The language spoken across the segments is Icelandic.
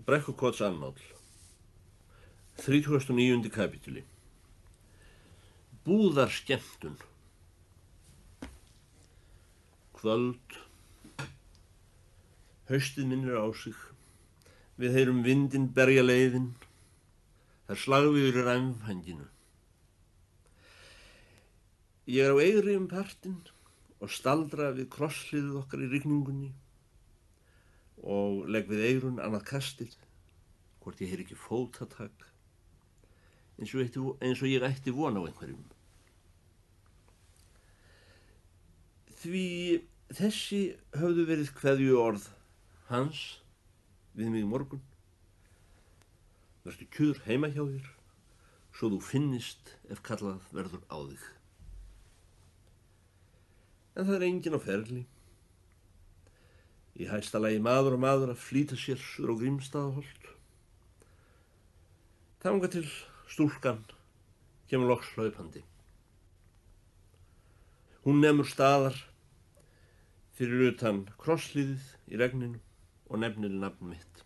Brekkukotsannál, 39. kapítuli. Búðarskemmtun. Kvöld. Haustið minnir á sig. Við heyrum vindinn berja leiðin. Það slagviður í ræmfhænginu. Ég er á eigri partinn og staldra við krossliðið okkar í rigningunni og legg við eyrun annað kastið, hvort ég heyr ekki fótatak, eins og ég ætti von á einhverjum. Því þessi höfðu verið kveðju orð hans við mig í morgun. Vertu kjur heima hjá þér, svo þú finnist ef kallað verður á þig. En það er enginn á ferli. Í hæsta lagi maður og maður að flýta sér suður á Grímsstaðaholt. Þangað til stúlkan kemur loks hlaupandi. Hún nemur staðar fyrir utan krossliðið í regninu og nefnir nafn mitt.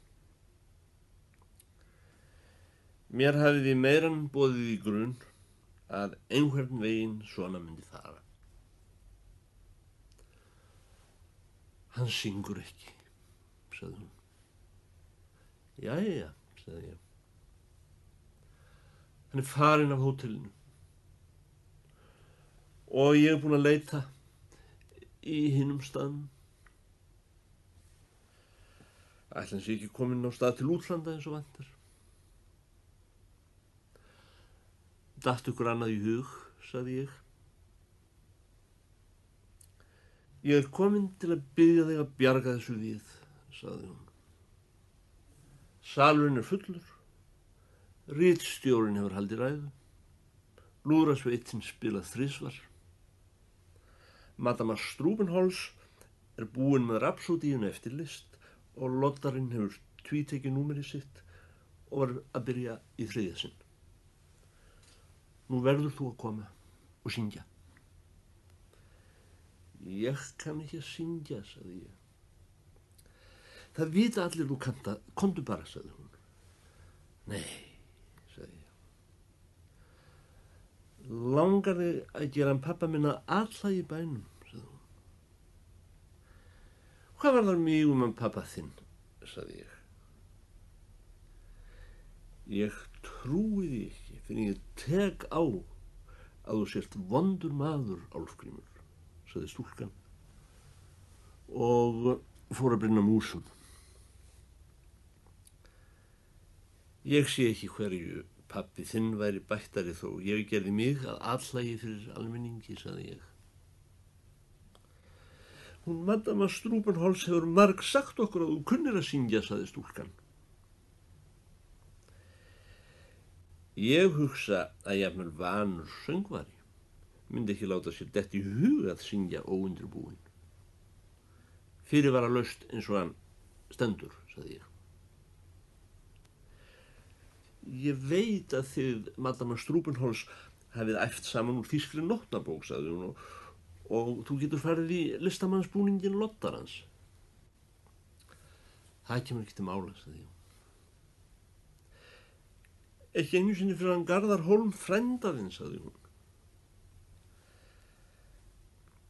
Mér hafði því meiran boðið í grun að einhvern veginn svona myndi fara. Hann syngur ekki, sagði hún. Jæja, sagði ég. Hann er farinn af hótelinu og ég er búin að leita í hinum staðnum. Ætli hann sé ekki kominn á stað til útlanda eins og vantar. Datt ykkur annað í hug, sagði ég. Ég er kominn til að biðja þig að bjarga þessu við, sagði hún. Salurinn er fullur, ritstjórinn hefur haldið ræðu, lúðrasveitin spilað þrisvar, Madama Strubenholz er búin með rapsódíuna eftir list og loddarinn hefur tvítekið númerið sitt og var að byrja í þriðja sinn. Nú verður þú að koma og syngja. Ég kann ekki að syngja, sagði ég. Það vita allir þú kanta, komdu bara, sagði hún. Nei, sagði ég. Langar þig að gera hann pabba minna alla í bænum, sagði hún. Hvað var þar mig hann pabba þinn, sagði ég. Ég trúi því ekki, fyrir ég tek á að þú sért vondur maður, Álfgrímur, sagði stúlkan og fór að brenna músum. Ég sé ekki hverju pabbi þinn væri bættari þó ég gerði mig að allægi fyrir almenningi, sagði ég. Hún Madama Strubenholz hefur marg sagt okkur að þú kunnir að syngja, sagði stúlkan. Ég hugsa að jafnvel vanur söngvari myndi ekki láta sér dett í hug að syngja óundirbúinn. Fyrirvaralaust eins og hann stendur, sagði ég. Ég veit að þið, Madama Strubenholz, hafið æft saman úr þýskri nótnabók, sagði hún, og þú getur farið í listamannsbúningin loddarans. Það kemur ekki til mála, sagði ég. Ekki einu sinni fyrir hann Garðar Hólm frænda þinn, sagði hún.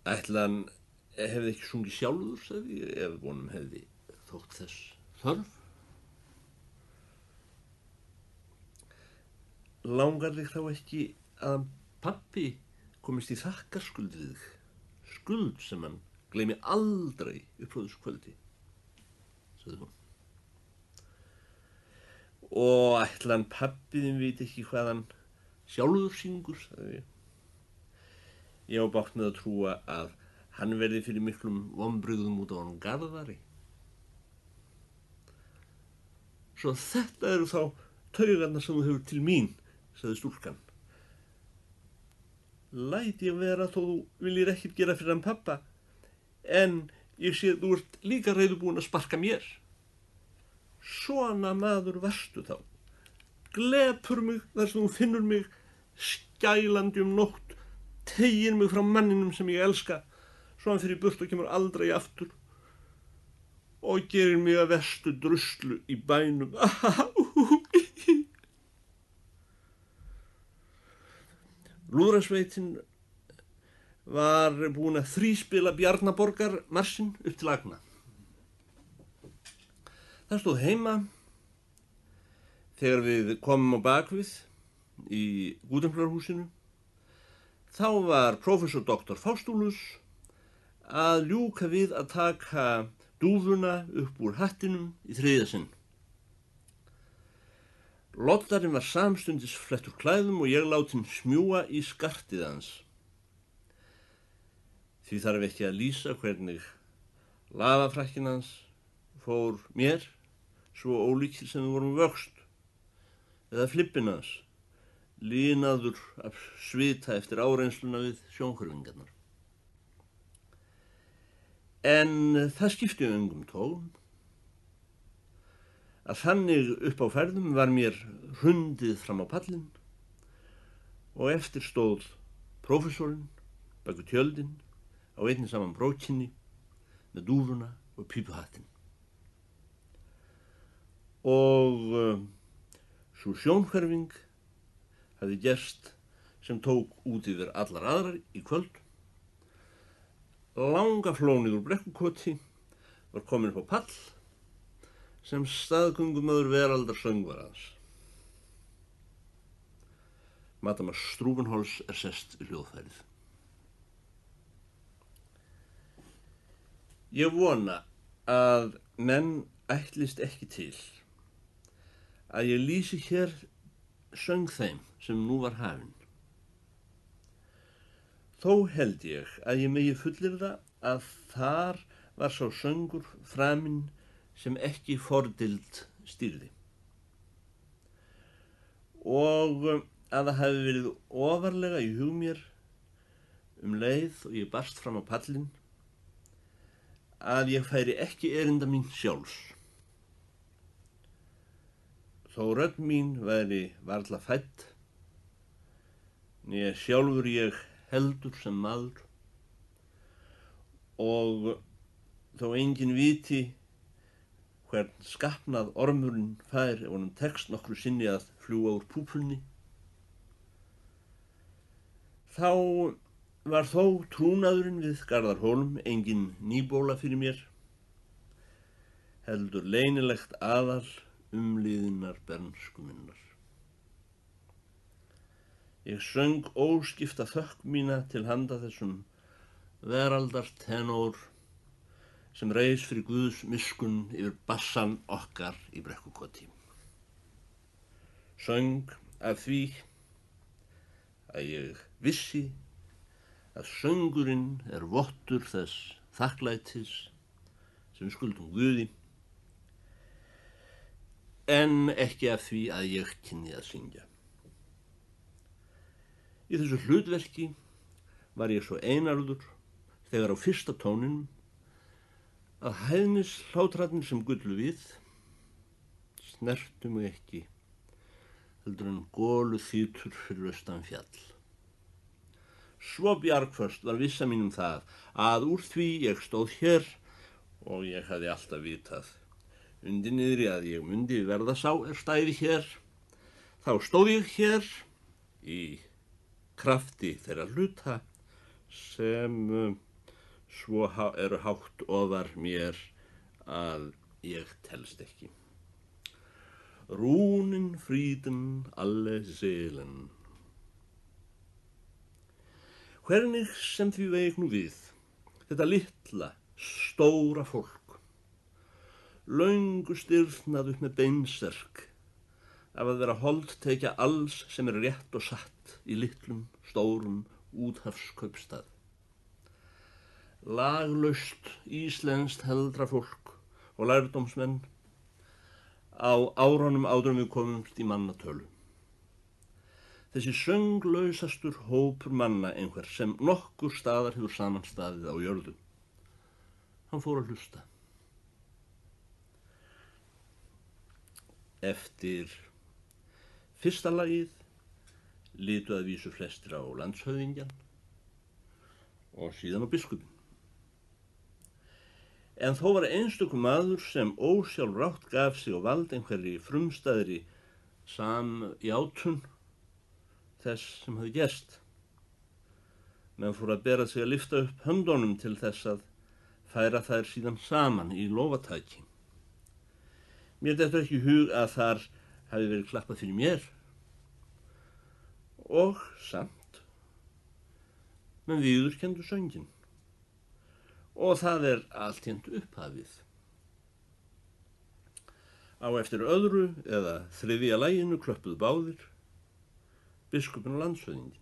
Ætli hann hefði ekki sungið sjálfur, sagði ég, ef honum hefði þótt þess þörf. Langar þig þá ekki að pabbi komist í þakkarskuld við þig, skuld sem hann gleymi aldrei upp frá þessu kvöldi, sagði hún. Og ætli hann pabbi þinn viti ekki hvað hann sjálfur syngur, sagði ég. Ég á bágt með að trúa að hann verði fyrir miklum vonbrigðum út á hann Garðari. Svo þetta eru þá taugarnar sem þú hefur til mín, sagði stúlkan. Læt ég vera þó þú viljir ekkert gera fyrir hann pabba, en ég sé þú ert líka reiðubúin að sparka mér. Svona maður varstu þá. Glepur mig þar sem þú finnur mig skælandi nótt, teygir mig frá manninum sem ég elska, svo hann fyrir burt og kemur aldrei aftur. og gerir mig að verstu druslu í bænum. Lúðrasveitin var búin að þríspila Bjarnaborgar marsinn upp til agna. Það stóð heima þegar við komum á bakvið í Gútenflöðarhúsinu. Þá var prófessor Dr. Faustúlus að ljúka við að taka dúfuna upp úr hattinum í þriðja sinn. Loddarinn var samstundis flettur klæðum og ég látinn smjúga í skartið hans. Því þarf ekki að lýsa hvernig lafafrakkin hans fór mér svo ólíkir sem við vorum vöxt, eða flippinn hans, línaður af svita eftir áreinsluna við sjónhverfingarnar. En það skipti öngum togum að þannig upp á ferðum var mér hrundið fram á pallinn og eftir stóð prófessorinn bak við tjöldin á einni saman brókinni með dúfuna og pípuhattinn. Og sú sjónhverfing hafði gerst sem tók út yfir allar aðrar í kvöld. Langa flónið úr Brekkukoti var komin upp á pall sem staðgöngumaður veraldar söngvarans. Madama Struvenholz sest við hljóðfærið. Ég vona að menn ætlist ekki til að ég lýsi hér söng þeim sem nú var hafinn. Þó held ég að ég megi fullyrða að þar var sá söngur framinn sem ekki fordild stýrði. Og að það hafi verið ofarlega í hug mér leið og ég barst fram á pallinn að ég færi ekki erinda mín sjálfs. Þó rödd mín væri varla fædd, né sjálfur ég heldur sem maður, og þó enginn viti hvern skapnað ormurinn fær ef honum tekst nokkru sinni að fljúga úr púpunni, þá var þó trúnaðurinn við Garðar-Hólm engin nýbóla fyrir mér, heldur leynilegt aðal umliðinnar bernsku minnar. Ég söng óskipta þökk mína til handa þessum veraldartenór sem reis fyrir Guðs miskunn yfir bassan okkar í Brekkukoti. Söng af því að ég vissi að söngurinn vottur þess þakklætis sem við skuldum Guði, en ekki af því að ég kynni að syngja. Í þessu hlutverki var ég svo einarður þegar á fyrsta tóninum að hæðnishlátrarnir sem gullu við snertu mig ekki heldur en gólu þýtur fyrir austan fjall. Svo bjargföst var vissa mín það að úr því ég stóð hér og ég hafði alltaf vitað undir niðri að ég mundi verða sá stæði hér, þá stóð ég hér í krafti þeirra hluta sem svo eru hátt ofar mér að ég telst ekki. Rúnin fríden alle seelen. Hvernig sem því veik nú við, þetta litla, stóra fólk, löngu stirðnað upp með beinsterk af að vera holdtekja alls sem rétt og satt í litlum, stórum úthafskaupstað. Laglaust íslenskt heldra fólk og lærdómsmenn á árunum áður en við komumst í mannatölu. Þessi sönglausastur hópur manna einhver sem nokkur staðar hefur samanstaðið á jörðu. Hann fór að hlusta. Eftir fyrsta lagið litu að vísu flestir á landshöfðingjan og síðan á biskupinn. En þó var einstökum maður sem ósjálfrátt gaf sig á vald einhverri frumstæðri samjátun þess sem hafði gerst. Menn fór að bera sig að lyfta upp höndunum til þess að færa þær síðan saman í lófataki. Mér dettur ekki í hug að þar hafi verið klappað fyrir mér og samt menn viðurkenndu sönginn og það allt hent upphafið. Á eftir öðru eða þriðja laginu klöppuðu báðir, biskupinn og landshöfðinginn,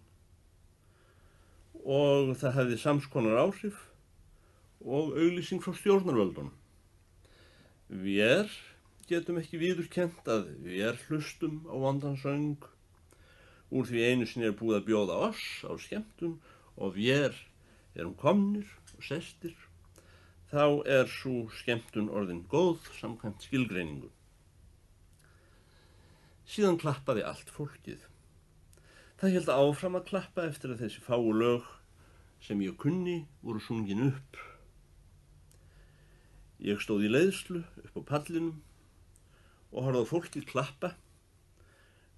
og það hefði samskonar áhrif og auglýsing frá stjórnarvöldunum. Vér getum ekki viðurkennt að vér hlustum á vondan söng, úr því einu sinni búið að bjóða oss á skemmtun og vér erum komnir og sestir, þá sú skemmtun orðin góð samkvæmt skilgreiningu. Síðan klappaði allt fólkið. Það hélt áfram að klappa eftir að þessi fáu lög sem ég kunni voru sungin upp. Ég stóð í leiðslu upp á pallinum og horfði á fólkið klappa,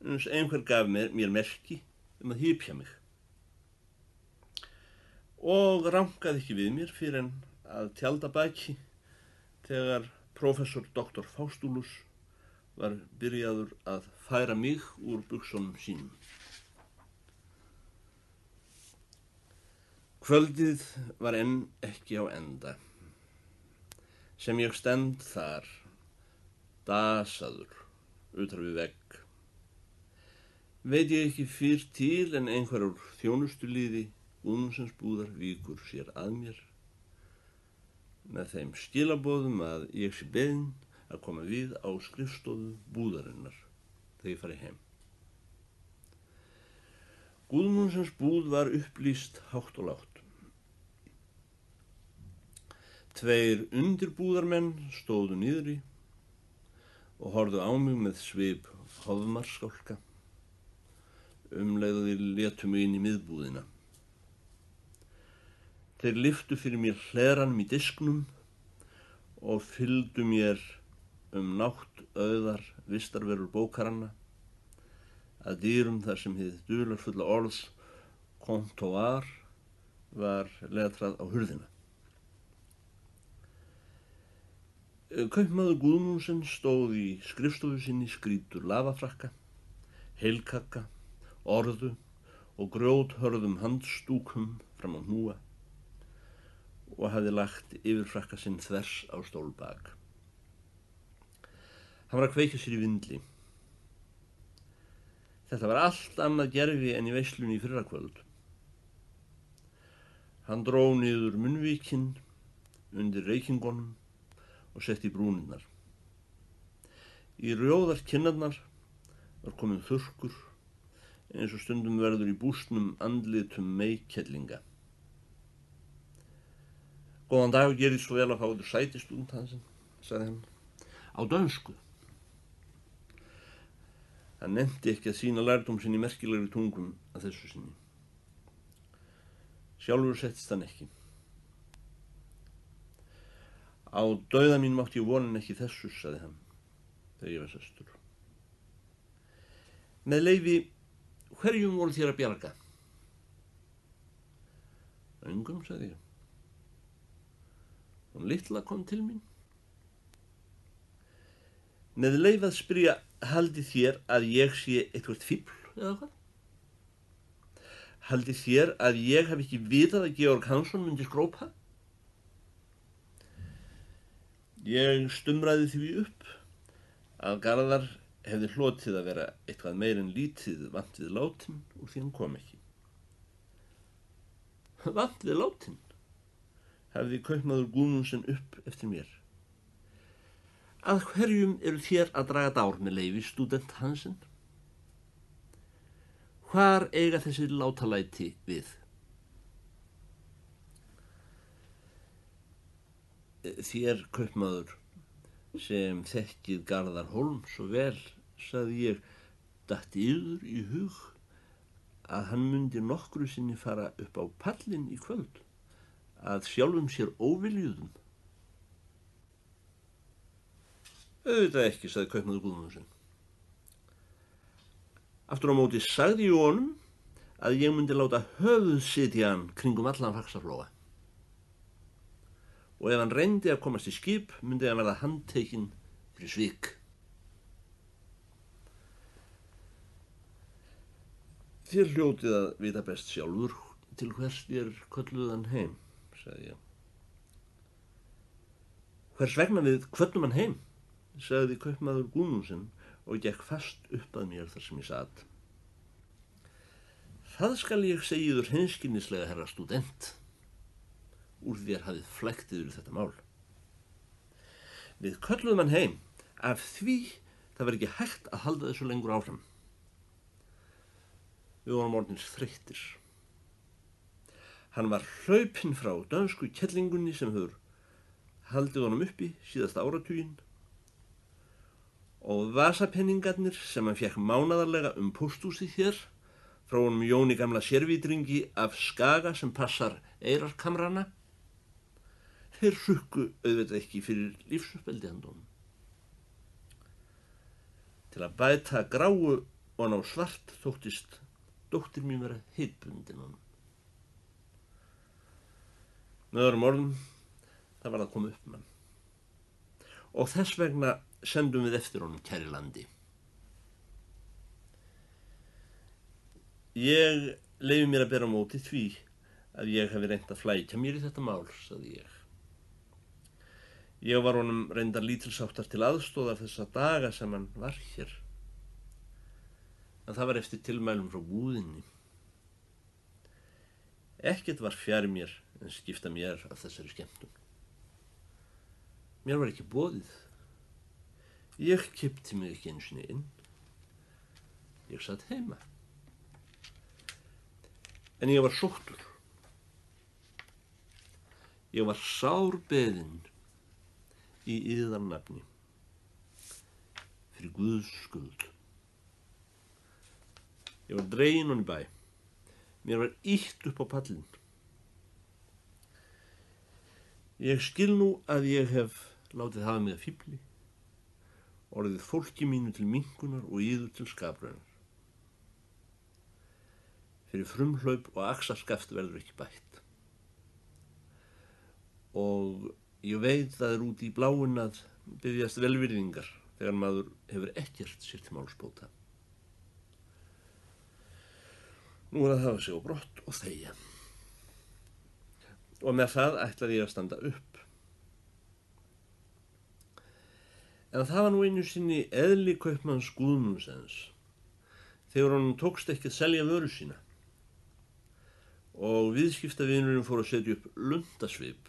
uns einhver gaf mér merki að hypja mig. Og rankaði ekki við mér fyrir en að tjaldabaki þegar prófessor Dr. Faustulus var byrjaður að færa mig úr buxunum sínum. Kvöldið var enn ekki á enda, sem ég stend þar, dasaður, utar við vegg. Veit ég ekki fyrr til en einhver úr þjónustuliði Guðmundsens búðar víkur sér að mér, með þeim skilaboðum að ég sé beðinn að koma við á skrifstofu búðarinnar þegar ég fari heim. Guðmundsens búð var upplýst hátt og lágt. Tveir undirbúðarmenn stóðu niðri og horfðu á mig með svip hofmarskálka, leið og þeir létu mig inn í miðbúðina. Þeir lyftu fyrir mér hleranum í disknum og fylgdu mér nátt auðar vistarverur bókaranna að dyrum þar sem hið dularfulla orðs comptoir var letrað á hurðina. Kaupmaður Guðmundsen stóð í skrifstofu sinni skrýtur lafafrakka, heilkakka, orðu og grjóthörðum handstúkum fram á hnúa og hafði lagt yfirfrakka sinn þvers á stólbak. Hann var að kveikja sér í vindli. Þetta var allt annað gerfi en í veislunni í fyrrakvöld. Hann dró niður munnvíkinn undir reykingunum og setti í brúnirnar. Í rjóðar kinnarnar var kominn þurrkur eins og stundum verður í bústnum andlitum meykkellinga. Góðan dag og gerið svo vel að fá þér sætistund, Hansen, sagði hann, á dönsku. Hann nefndi ekki að sýna lærdóm sinn í merkilegri tungum að þessu sinni. Sjálfur settist hann ekki. Á dauða mínum átti ég vonin ekki þessu, sagði hann, þegar ég var sestur. Með leyfi, hverjum voru þér að bjarga? Engum, sagði ég. Hún litla kom til mín. Með leyfi að spyrja, haldið þér að ég sé eitthvað fífl eða hvað? Haldið þér að ég hef ekki vitað að Georg Hansson myndi skrópa? Ég stumraði því upp að Garðar hefði hlotið að vera eitthvað meir en lítið vant við látin og því hann kom ekki. Vant við látin? Hefði kaupmaður Guðmundsen upp eftir mér. Að hverjum eru þér að draga dár með leyfi, stúdent Hansen? Hvar eiga þessi látalæti við? Þér, kaupmaður, sem þekkið Garðar Hólm svo vel, sagði ég, datt yður í hug að hann mundi nokkru sinni fara upp á pallinn í kvöld, að sjálfum sér óviljuðum. Auðvitað ekki, sagði kaupmaður Guðmundsson. Aftur á móti sagði ég honum að ég myndi láta höfuð sitja hann kringum allan Faxaflóa. Og ef hann reyndi að komast í skip, myndi hann verða handtekinn fyrir svik. Þér hljótið að vita best sjálfur til hvers þér kölluð hann heim, sagði ég. Hvers vegna við kvöllum hann heim, sagði kaupmaður Guðmundsson og gekk fast upp að mér þar sem ég sat. Það skal ég segiður hreinskilnislega, herra stúdent. Úr þér hafið flækt yfir þetta mál. Við kölluðum hann heim af því það var ekki hægt að halda þessu lengur áfram. Við vorum orðnir þreyttir. Hann var hlaupinn frá dönsku kellingunni sem hefur haldið honum uppi síðasta áratuginn og vasapenningarnir sem hann fékk mánaðarlega pósthúsið hér frá honum Jóni gamla sérvítringi af Skaga sem passar eyrarkamrana. Þeir hrukku auðvitað ekki fyrir lífsuppeldi handa honum. Til að bæta gráu og ná svart þóttist dóttir mín vera heitbundin honum. Með öðrum orðum, það var að koma upp mann. Og þess vegna sendum við eftir honum kæri landi. Ég leyfi mér að bera á móti því að ég hefi reynt að flækja mér í þetta mál, sagði ég. Ég var honum reyndar lítilsháttar til aðstóðar þessa daga sem hann var hér. En það var eftir tilmælum frá búðinni. Ekkert var fjær mér en skipta mér af þessari skemmtun. Mér var ekki boðið. Ég keypti mig ekki einu sinni inn. Ég satt heima. En ég var sóttur. Ég var sárbeðinn í yðar nafni fyrir Guðs skuld. Ég var dreginn hon í bæ. Mér var ýtt upp á pallinn. Ég skil nú að ég hef látið hafa mig að fífli, orðið fólki mínu til minnkunar og yður til skapraunar. Fyrir frumhlaup og axarskaft verður ekki bætt. Og ég veit það út í bláinn að biðjast velvirðingar þegar maður hefur ekkert sér til málsbóta. Nú að hafa sig á brott og þegja. Og með það ætlaði ég að standa upp. En það var nú einu sinni eðli kaupmanns Guðmundssons þegar honum tókst ekki að selja vöru sína og viðskiptavinurinn fór að setja upp lundasvip.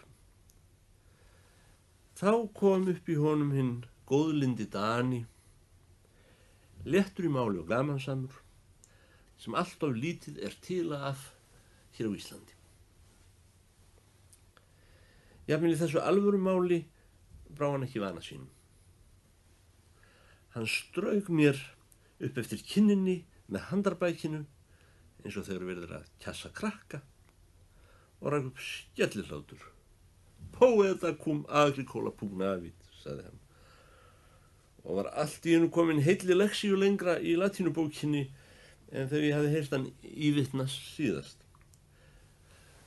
Þá kom upp í honum hinn góðlyndi Dani, léttur í máli og gamansamur, sem alltof lítið til af hér á Íslandi. Jafnvel í þessu alvöru máli brá hann ekki vana sínum. Hann strauk mér upp eftir kinninni með handarbækinu eins og þegar verður að kjassa krakka og rak upp skellihlátur. Poeta cum agricola pugnavit, sagði hann, og var allt í einu komin heilli lexíu lengra í latínubókinni en þegar ég hafði heyrt hann ívitnast síðast.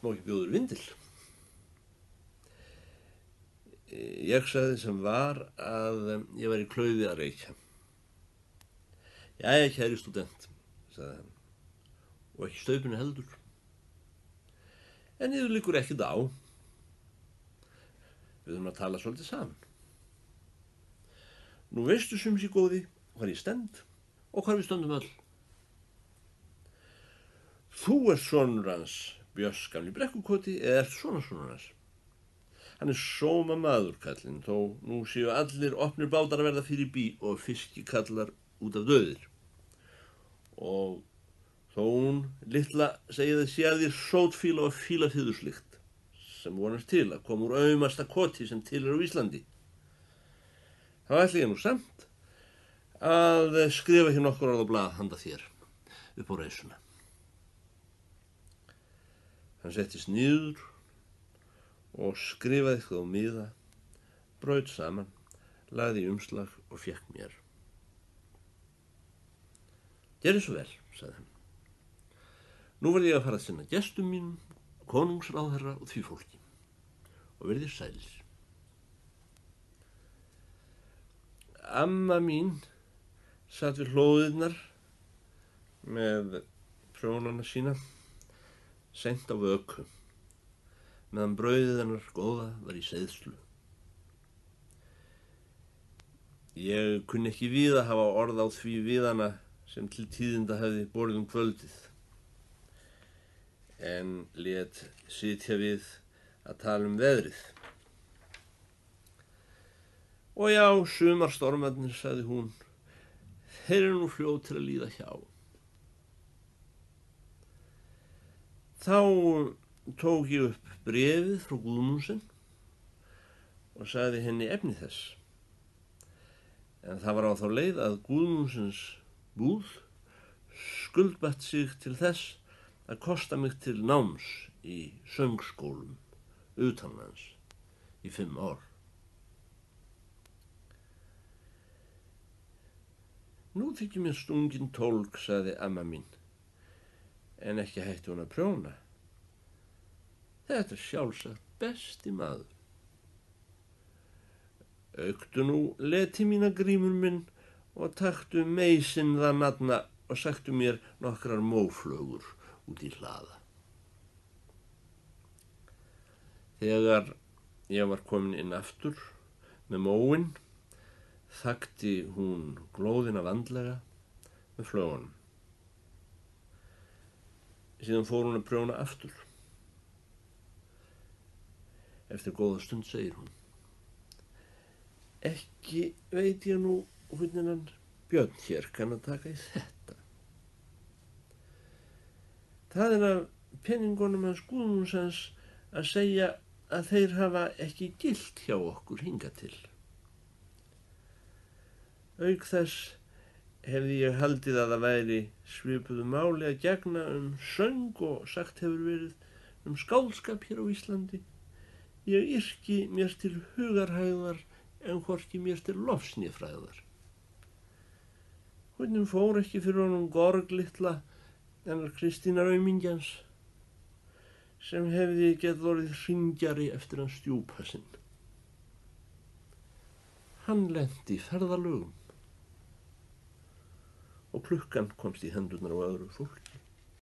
Má ekki bjóður vindil? Ég sagði sem var að ég var í klauði að reykja. Jæja, kæri stúdent, sagði hann, og ekki staupinu heldur. En yður liggur ekkert á. Við höfum að tala svolítið saman. Nú veistu sums í góði hvar ég stend og hvar við stöndum öll. Þú ert sonur hans Björns gamli Brekkukoti eða ert sonur hans? Hann sóma maður, kallinn, þó nú séu allir opnir bátar að verða fyrir bí og fiskikallar út af döðir. Og þó hún litla segið að sé að þér sótfíla og fílafyðurslykt sem vonast til að koma úr aumasta koti sem til á Íslandi. Þá ætla ég nú samt að skrifa hér nokkur orð á blað handa þér upp á reisuna. Hann settist niður og skrifaði eitthvað á miða, braut saman, lagði í umslag og fékk mér. Gerðu svo vel, sagði hann. Nú verð ég að fara að sinna gestum mínum, konungsráðherra og því fólki og verðið sælir. Amma mín sat við hlóðirnar með prjónana sína, seint á vöku, meðan brauðið hennar góða var í seiðslu. Ég kunni ekki við að hafa orð á því við hana sem til tíðinda hefði borið kvöldið, en lét sitja við að tala veðrið. Og já, sumarstormarnir, sagði hún, þeir eru nú fljótir að líða hjá. Þá tók ég upp bréfið frá Guðmundsen og sagði henni efni þess. En það var á þá leið að Guðmundsens búð skuldbatt sig til þess að kosta mig til náms í söngskólum utanlands í 5 ár. Nú þykir mér stungin tólg, sagði amma mín, en ekki hætti hún að prjóna. Þetta er sjálfsagt besti maður. Auktu nú leti mína grímur minn og taktu meisinn það nafna og sagtu mér nokkrar móflögur út í hlaða. Þegar ég var komin inn aftur með móinn, þakti hún glóðina vandlega með flögunum. Síðan fór hún að prjóna aftur. Eftir góða stund segir hún: Ekki veit ég nú hvernig hann Björn hér kann að taka í þetta. Það er af peningunum hans Guðmundsens að segja að þeir hafa ekki gilt hjá okkur hingað til. Auk þess hefði ég haldið að það væri svipuðu máli að gegna söng og sagt hefur verið skáldskap hér á Íslandi. Ég yrki mér til hugarhægðar en hvorki mér til lofsnifræðar. Hvernig fór ekki fyrir honum Gorg litla hennar Kristínar aumingjans sem hefði getið orðið hringjari eftir hans stjúpa sinn. Hann lenti í ferðalögum og klukkan komst í hendurnar á öðru fólki.